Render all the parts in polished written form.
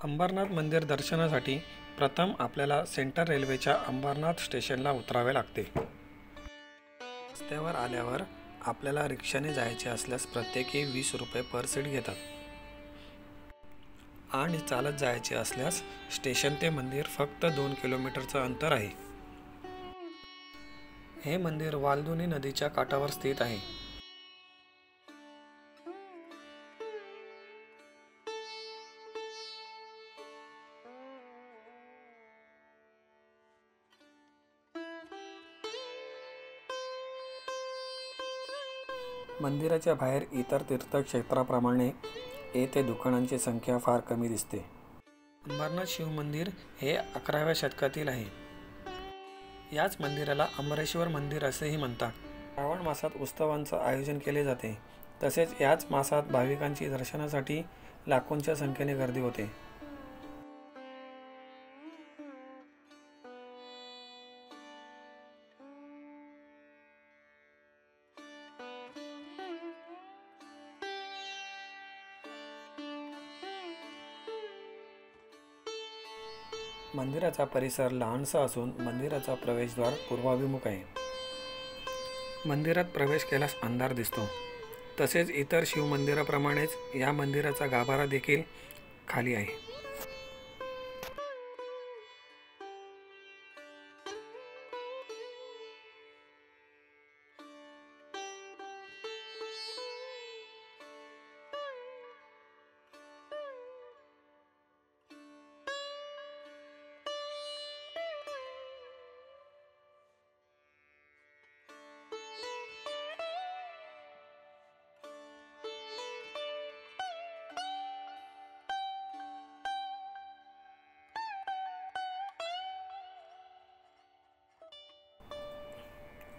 अंबरनाथ मंदिर दर्शनासाठी प्रथम आपल्याला सेंट्रल रेल्वेच्या अंबरनाथ स्टेशनला उतरावे लागते. रस्त्यावर आल्यावर आपल्याला रिक्षाने जायचे असल्यास प्रत्येकी 20 रुपये पर सीट घेतात आणि चालत जायचे असल्यास स्टेशन ते मंदिर फक्त 2 किलोमीटरचं अंतर आहे. हे मंदिर वालधुनी नदीच्या काठावर स्थित आहे. मंदिराच्या बाहेर इतर तीर्थक्षेत्राप्रमाणे येथे दुकानांची संख्या फार कमी दिसते. अंबरनाथ शिव मंदिर हे 11व्या शतकातील आहे. याच मंदिराला अमरेश्वर मंदिर असेही म्हणतात. श्रावण मासात उत्सवांचं आयोजन केले जाते. तसेच याच मासात भाविकांची दर्शनासाठी लाखोंच्या संख्येने गर्दी होते. मंदिराचा परिसर लहानसा असून मंदिराचा प्रवेशद्वार पूर्वाभिमुख आहे. मंदिरात प्रवेश केल्यास अंधार दिसतो. तसेच इतर शिवमंदिराप्रमाणेच या मंदिराचा गाभारा देखील खाली आहे.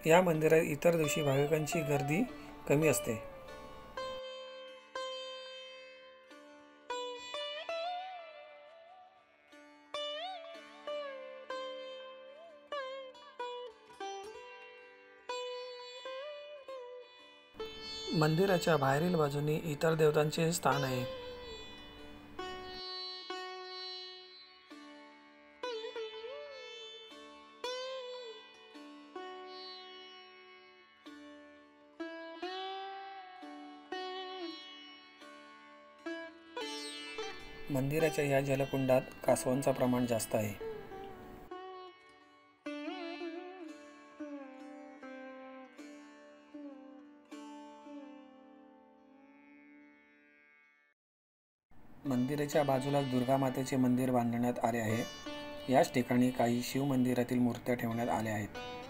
या मंदिरात इतर दिवशी भाविकांची गर्दी कमी असते. मंदिराच्या बाहेरील बाजूने इतर देवतांचे स्थान आहे. मंदिराच्या या जलकुंडात कासवांचं प्रमाण जास्त आहे. मंदिराच्या बाजूलाच दुर्गा मातेचे मंदिर बांधण्यात आले आहे. याच ठिकाणी काही शिव मंदिरातील मूर्त्या ठेवण्यात आल्या आहेत.